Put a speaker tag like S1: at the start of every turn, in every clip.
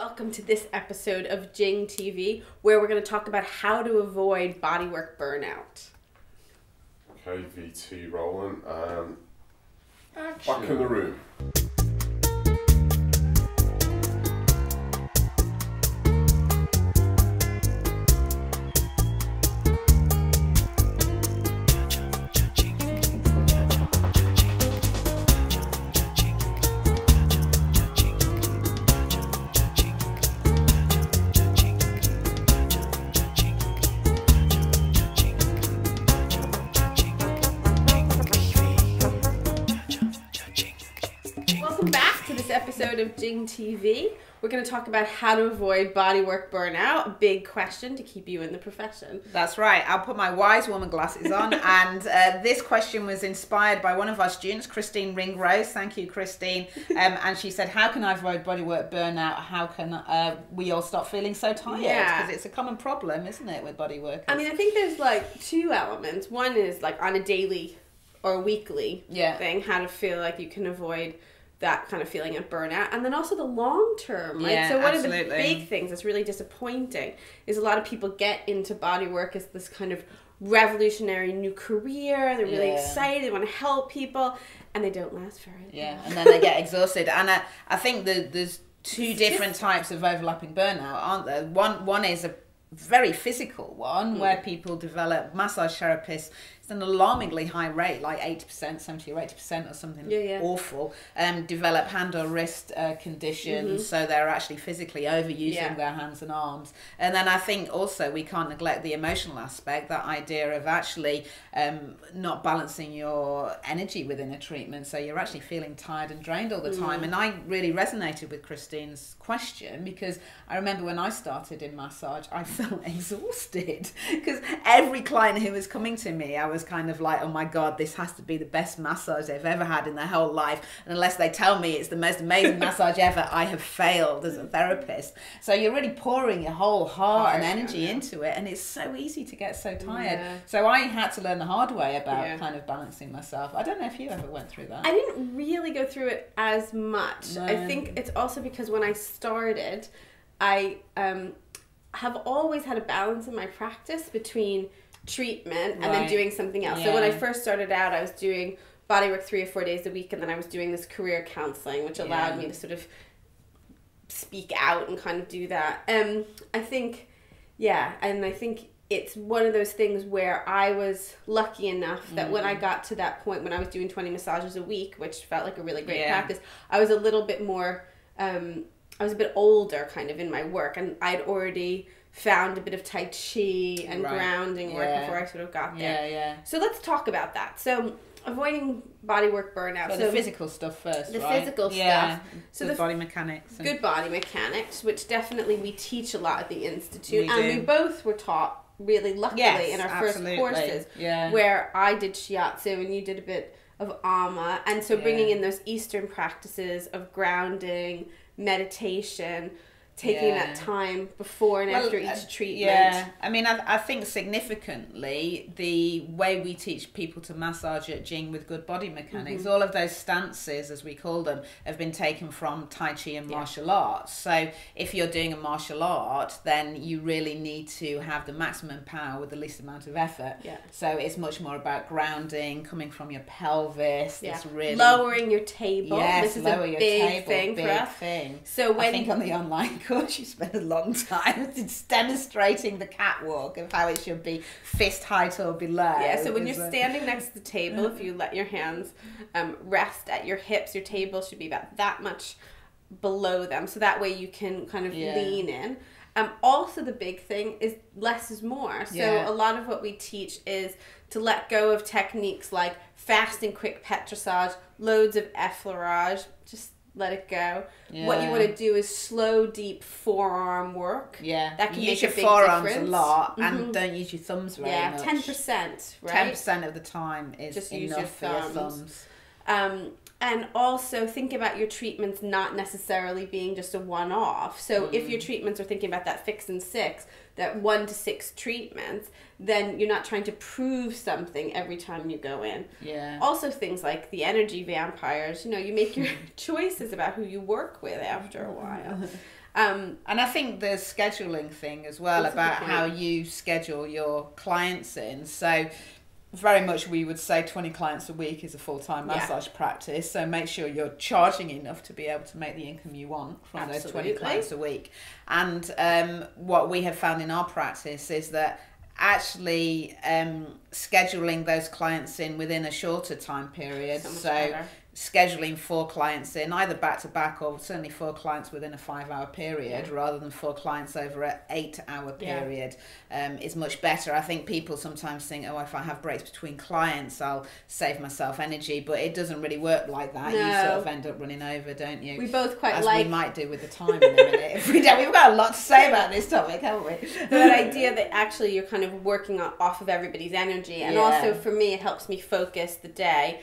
S1: Welcome to this episode of Jing TV, where we're going to talk about how to avoid bodywork burnout.
S2: Okay, VT rolling and
S1: Action.
S2: back in the room.
S1: Welcome back to this episode of Jing TV. We're going to talk about how to avoid bodywork burnout, a big question to keep you in the profession.
S3: That's right. I'll put my wise woman glasses on. And this question was inspired by one of our students, Christine Ringrose. Thank you, Christine. And she said, how can I avoid bodywork burnout? How can we all stop feeling so tired?
S1: Yeah.
S3: Because it's a common problem, isn't it, with body workers?
S1: I mean, I think there's like two elements. One is like on a daily or weekly thing, how to feel like you can avoid that kind of feeling of burnout, and then also the long term, right?
S3: Yeah,
S1: so one
S3: absolutely.
S1: of the big things that's really disappointing is a lot of people get into body work as this kind of revolutionary new career. They're really excited, they want to help people, and they don't last very long.
S3: Yeah, and then they get exhausted. And I think there's two different types of overlapping burnout, aren't there? One is a very physical one where people develop, massage therapists, it's an alarmingly high rate, like 80%, 70 or 80% or something awful, develop hand or wrist conditions, so they're actually physically overusing their hands and arms. And then I think also we can't neglect the emotional aspect, that idea of actually not balancing your energy within a treatment, so you're actually feeling tired and drained all the time. And I really resonated with Christine's question, because I remember when I started in massage, I felt exhausted, because every client who was coming to me, I was kind of like, oh my God, this has to be the best massage they've ever had in their whole life. And unless they tell me it's the most amazing massage ever, I have failed as a therapist. So you're really pouring your whole heart and energy into it. And it's so easy to get so tired. Yeah. So I had to learn the hard way about kind of balancing myself. I don't know if you ever went through that.
S1: I didn't really go through it as much. No. I think it's also because when I started, I have always had a balance in my practice between treatment and then doing something else. So when I first started out, I was doing bodywork 3 or 4 days a week, and then I was doing this career counseling, which allowed me to sort of speak out and kind of do that. I think it's one of those things where I was lucky enough that when I got to that point, when I was doing 20 massages a week, which felt like a really great practice, I was a little bit more, I was a bit older kind of in my work, and I'd already found a bit of Tai Chi and grounding work before I sort of got there. So let's talk about that. So avoiding bodywork burnout.
S3: So the physical stuff first,
S1: the physical stuff. So
S3: the body mechanics.
S1: Good body mechanics, which definitely we teach a lot at the Institute. We both were taught really luckily in our first courses, where I did shiatsu and you did a bit of ama. And so bringing in those Eastern practices of grounding, meditation, taking that time before and after each treatment.
S3: Yeah, I mean, I think significantly the way we teach people to massage at Jing with good body mechanics, all of those stances, as we call them, have been taken from Tai Chi and martial arts. So if you're doing a martial art, then you really need to have the maximum power with the least amount of effort. So it's much more about grounding, coming from your pelvis. It's really
S1: lowering your table.
S3: Yes,
S1: this is
S3: lower
S1: a
S3: your
S1: big
S3: table,
S1: thing
S3: big
S1: for us.
S3: thing.
S1: So when
S3: I think on the online course you spend a long time demonstrating the catwalk of how it should be fist height or below.
S1: So when you're standing next to the table, if you let your hands rest at your hips, your table should be about that much below them, so that way you can kind of lean in. Also the big thing is less is more. So a lot of what we teach is to let go of techniques like fast and quick petrissage, loads of effleurage, just let it go. What you want to do is slow, deep forearm work. That can
S3: use
S1: make
S3: your
S1: a big
S3: forearms
S1: difference.
S3: a lot, and don't use your thumbs very much.
S1: 10%, right?
S3: 10% of the time is
S1: just
S3: enough
S1: use your
S3: for your thumbs.
S1: And also think about your treatments not necessarily being just a one-off. So if your treatments are thinking about that fix and six, that 1 to 6 treatments, then you're not trying to prove something every time you go in. Also things like the energy vampires, you know, you make your choices about who you work with after a while.
S3: And I think the scheduling thing as well, about how you schedule your clients in. So very much we would say 20 clients a week is a full-time massage practice. So make sure you're charging enough to be able to make the income you want from those 20 clients a week. And what we have found in our practice is that actually scheduling those clients in within a shorter time period. So scheduling 4 clients in either back to back, or certainly 4 clients within a 5-hour period, rather than 4 clients over an 8-hour period, is much better. I think people sometimes think, oh, if I have breaks between clients, I'll save myself energy, but it doesn't really work like that. No. You sort of end up running over, don't you?
S1: We both quite
S3: as we might do with the time in a minute. If we don't, we've got a lot to say about this topic, haven't we?
S1: That idea that actually you're kind of working off of everybody's energy, and also for me, it helps me focus the day.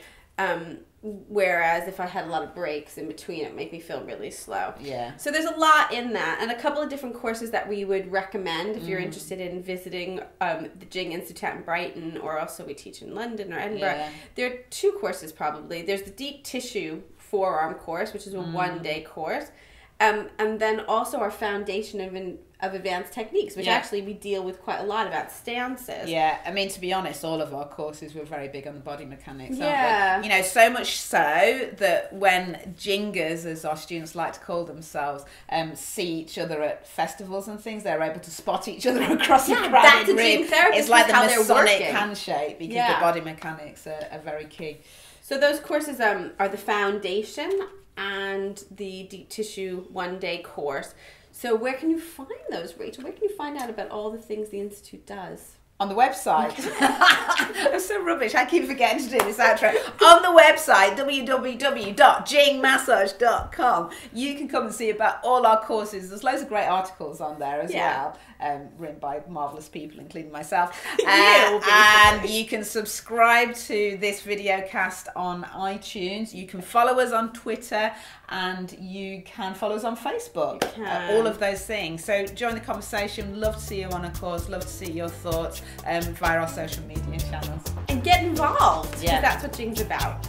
S1: Whereas if I had a lot of breaks in between, it make me feel really slow. Yeah. So there's a lot in that, and a couple of different courses that we would recommend if you're interested in visiting the Jing Institute in Brighton, or also we teach in London or Edinburgh. Yeah. There are 2 courses probably. There's the Deep Tissue Forearm course, which is a 1-day course, and then also our Foundation of Advanced Techniques, which actually we deal with quite a lot about stances.
S3: Yeah, I mean, to be honest, all of our courses were very big on the body mechanics, aren't we? You know, so much so that when Jingers, as our students like to call themselves, see each other at festivals and things, they're able to spot each other across the crowded room. It's like the Masonic handshake, because the body mechanics are very key.
S1: So those courses are the Foundation and the Deep Tissue 1-day course. So where can you find those, Rachel? Where can you find out about all the things the Institute does?
S3: On the website. I'm so rubbish. I keep forgetting to do this outro. On the website, www.jingmassage.com. You can come and see about all our courses. There's loads of great articles on there as well, written by marvellous people, including myself. And you can subscribe to this video cast on iTunes. You can follow us on Twitter, and you can follow us on Facebook. All of those things. So join the conversation. Love to see you on a course. Love to see your thoughts via our social media channels.
S1: And get involved, because that's what Jing's about.